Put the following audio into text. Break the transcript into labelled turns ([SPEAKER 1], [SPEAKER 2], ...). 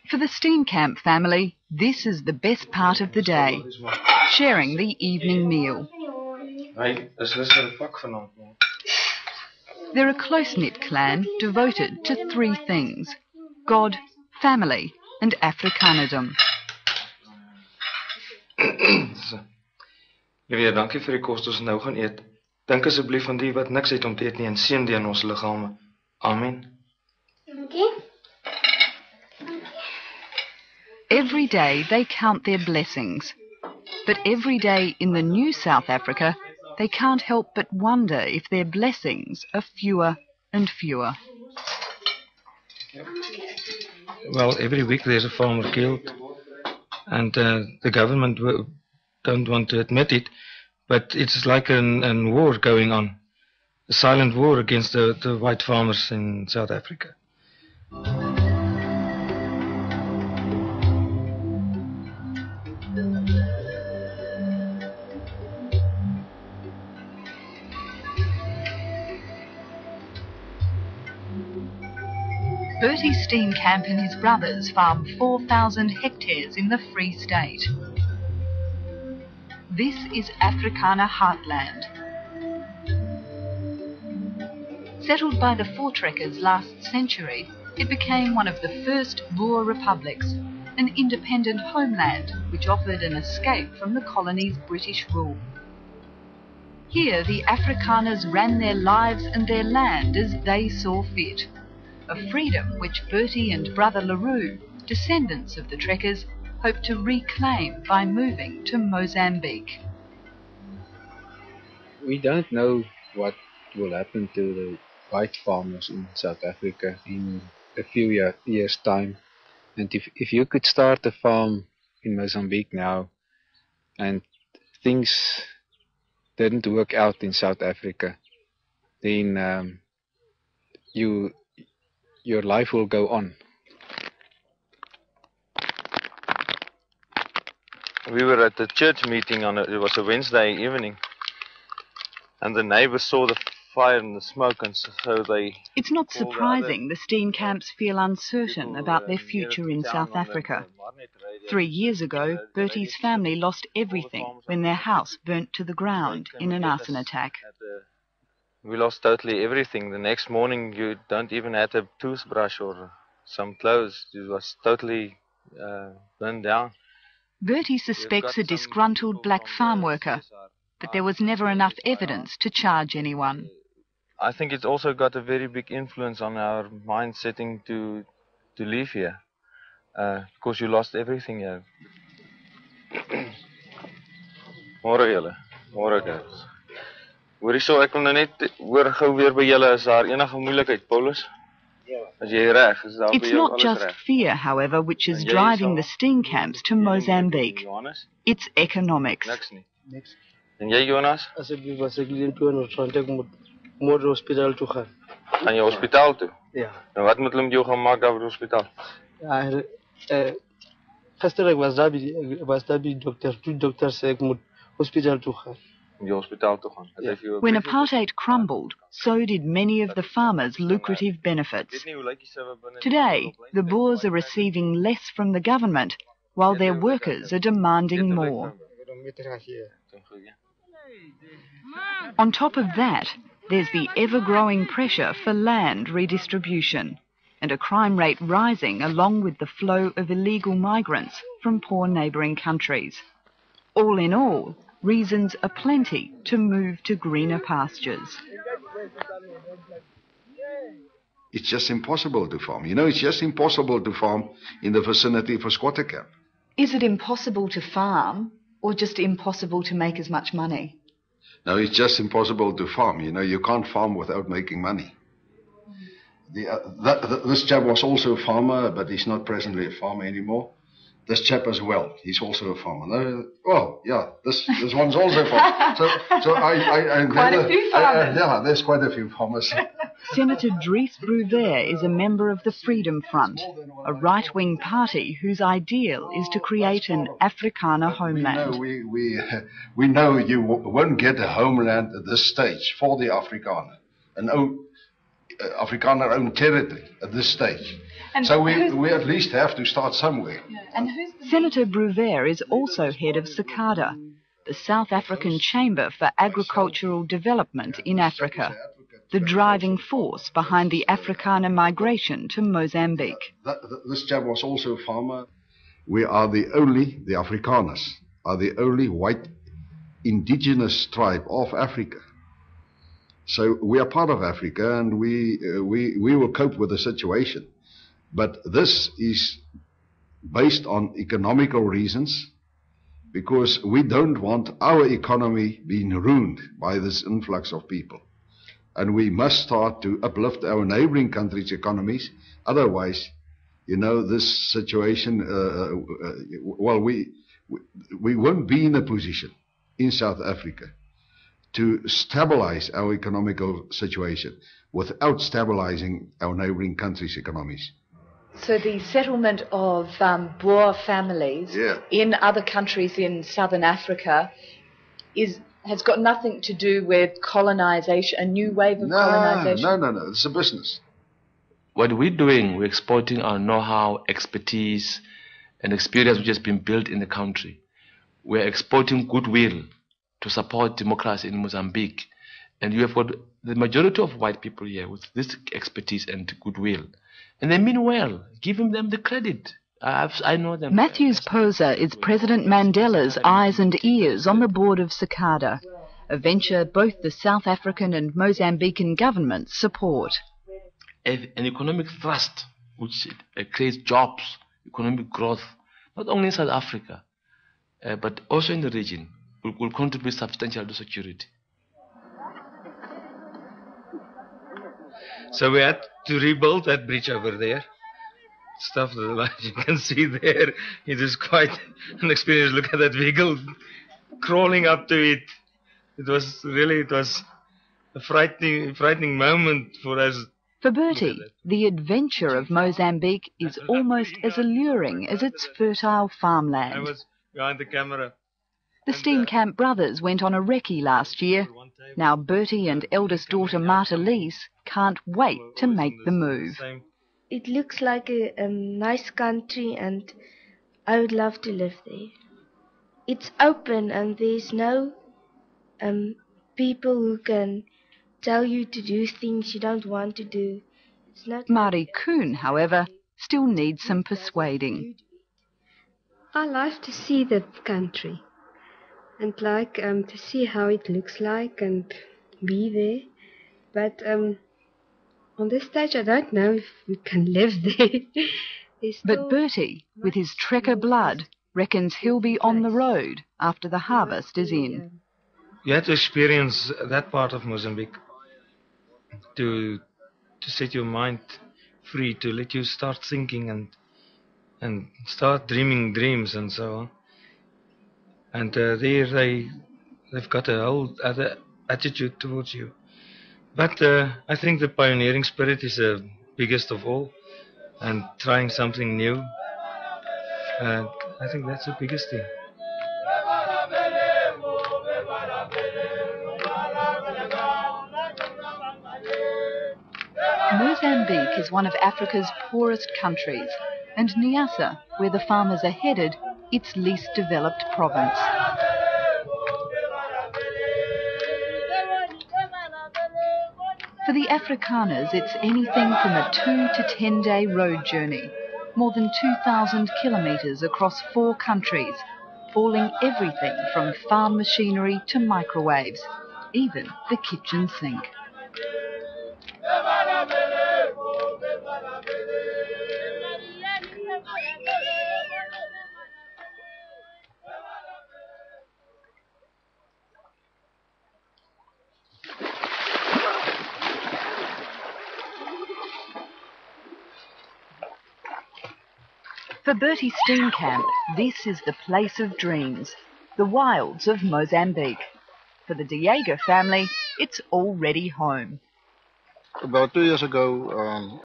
[SPEAKER 1] For the Steenkamp family, this is the best part of the day, sharing the evening meal. They're a close-knit clan devoted to three things: God, family and Afrikanerdom.
[SPEAKER 2] Liewe, dankie vir die kos ons nou gaan eet. Dink asseblief aan die wat niks het om te eet nie en seën die in ons liggame. Amen.
[SPEAKER 3] Dankie.
[SPEAKER 1] Every day they count their blessings. But every day in the new South Africa, they can't help but wonder if their blessings are fewer and fewer.
[SPEAKER 2] Well, every week there's a farmer killed, and the government don't want to admit it, but it's like a war going on, a silent war against the white farmers in South Africa.
[SPEAKER 1] Bertie Steenkamp and his brothers farm 4,000 hectares in the Free State. This is Afrikaner heartland. Settled by the Voortrekkers last century, it became one of the first Boer republics, an independent homeland which offered an escape from the colony's British rule. Here the Afrikaners ran their lives and their land as they saw fit. A freedom which Bertie and brother LaRue, descendants of the trekkers, hope to reclaim by moving to Mozambique.
[SPEAKER 4] We don't know what will happen to the white farmers in South Africa in a few years' time. And if you could start a farm in Mozambique now and things didn't work out in South Africa, then your life will go on.
[SPEAKER 2] We were at the church meeting it was a Wednesday evening, and the neighbors saw the fire and the smoke, and so they...
[SPEAKER 1] It's not surprising the Steenkamps feel uncertain about their future in South Africa. 3 years ago, Bertie's family lost everything when their house burnt to the ground in an arson attack.
[SPEAKER 2] We lost totally everything. The next morning you don't even have a toothbrush or some clothes. It was totally burned down.
[SPEAKER 1] Bertie suspects a disgruntled black farm worker, but there was never enough evidence to charge anyone.
[SPEAKER 2] I think it's also got a very big influence on our mind setting to live here, because you lost everything here. Môre julle, môre guys. Hoorie so, ek wil nou net hoor gou weer by julle, is daar enige moeilikheid, Paulus? As jy reg, is daar by
[SPEAKER 1] It's
[SPEAKER 2] jou
[SPEAKER 1] not
[SPEAKER 2] alles
[SPEAKER 1] just
[SPEAKER 2] reg?
[SPEAKER 1] fear, however, which is driving the Steenkamps to Mozambique. It's economics.
[SPEAKER 2] Niks nie. En jy, Jonas?
[SPEAKER 5] Asseblief as ek leen 200 ek moet môre hospitaal toe gaan.
[SPEAKER 2] Gaan jy hospitaal toe?
[SPEAKER 5] Ja.
[SPEAKER 2] Nou wat moet hulle met jou gaan maak daar by die hospitaal?
[SPEAKER 5] Ja, gister ek was daar by die dokter. Toe dokter sê ek moet hospitaal toe gaan.
[SPEAKER 2] Moet jy hospitaal toe gaan?
[SPEAKER 1] When apartheid crumbled, so did many of the farmers' lucrative benefits. Today, the Boers are receiving less from the government, while their workers are demanding more. On top of that, there's the ever-growing pressure for land redistribution and a crime rate rising along with the flow of illegal migrants from poor neighbouring countries. All in all, reasons are plenty to move to greener pastures.
[SPEAKER 6] It's just impossible to farm. You know, it's just impossible to farm in the vicinity of a squatter camp.
[SPEAKER 1] Is it impossible to farm or just impossible to make as much money?
[SPEAKER 6] No, it's just impossible to farm. You know, you can't farm without making money. This chap was also a farmer, but he's not presently a farmer anymore. This chap as well, he's also a farmer. No, oh, yeah, this one's also a farmer. So I
[SPEAKER 1] Quite a few farmers.
[SPEAKER 6] Yeah, there's quite a few farmers.
[SPEAKER 1] Senator Dries Bruver is a member of the Freedom Front, a right-wing party whose ideal is to create an Afrikaner homeland.
[SPEAKER 6] We know you won't get a homeland at this stage for the Afrikaner. And Afrikaner-owned territory at this stage.
[SPEAKER 1] And
[SPEAKER 6] so we at least have to start somewhere.
[SPEAKER 1] Senator Bruver is also head of SACADA, the South African Chamber for Agricultural Development in Africa, the driving force behind the Afrikaner migration to Mozambique.
[SPEAKER 6] This chap was also a farmer. We are the Afrikaners, are the only white indigenous tribe of Africa. So we are part of Africa, and we will cope with the situation. But this is based on economical reasons, because we don't want our economy being ruined by this influx of people. And we must start to uplift our neighboring countries' economies. Otherwise, you know, this situation, we won't be in a position in South Africa to stabilize our economical situation without stabilizing our neighboring countries' economies.
[SPEAKER 1] So the settlement of Boer families in other countries in southern Africa has got nothing to do with colonization, a new wave of colonization?
[SPEAKER 6] No. It's a business.
[SPEAKER 3] What we're doing, we're exporting our know-how, expertise, and experience which has been built in the country. We're exporting goodwill to support democracy in Mozambique. And you have got the majority of white people here with this expertise and goodwill. And they mean well. Give them the credit. I know them.
[SPEAKER 1] Matthews Posa is President Mandela's eyes and ears on the board of SACADA, a venture both the South African and Mozambican governments support.
[SPEAKER 3] An economic thrust which creates jobs, economic growth, not only in South Africa, but also in the region, will contribute substantially to security.
[SPEAKER 2] So we had to rebuild that bridge over there. Stuff that you can see there, it is quite an experience. Look at that vehicle crawling up to it. It was a frightening moment for us.
[SPEAKER 1] For Bertie, the adventure of Mozambique is almost as alluring as its fertile farmland.
[SPEAKER 2] I was behind the camera.
[SPEAKER 1] The Steenkamp brothers went on a recce last year. Now Bertie and eldest daughter Marta Lise can't wait to make the move.
[SPEAKER 7] It looks like a nice country, and I would love to live there. It's open and there's no people who can tell you to do things you don't want to do. It's not
[SPEAKER 1] Mari Kuhn, however, still needs some persuading.
[SPEAKER 8] I like to see that country and like to see how it looks like and be there. But on this stage, I don't know if we can live there.
[SPEAKER 1] But Bertie, with his trekker blood, reckons he'll be on the road after the harvest is in.
[SPEAKER 2] You had to experience that part of Mozambique to set your mind free, to let you start thinking and start dreaming dreams and so on. And there they've got a whole other attitude towards you. But I think the pioneering spirit is the biggest of all, and trying something new. I think that's the biggest thing.
[SPEAKER 1] Mozambique is one of Africa's poorest countries, and Niassa, where the farmers are headed, its least developed province. For the Afrikaners, it's anything from a 2 to 10 day road journey, more than 2,000 kilometres across 4 countries, hauling everything from farm machinery to microwaves, even the kitchen sink. For Bertie Steenkamp, this is the place of dreams, the wilds of Mozambique. For the Diego family, it's already home.
[SPEAKER 4] About 2 years ago,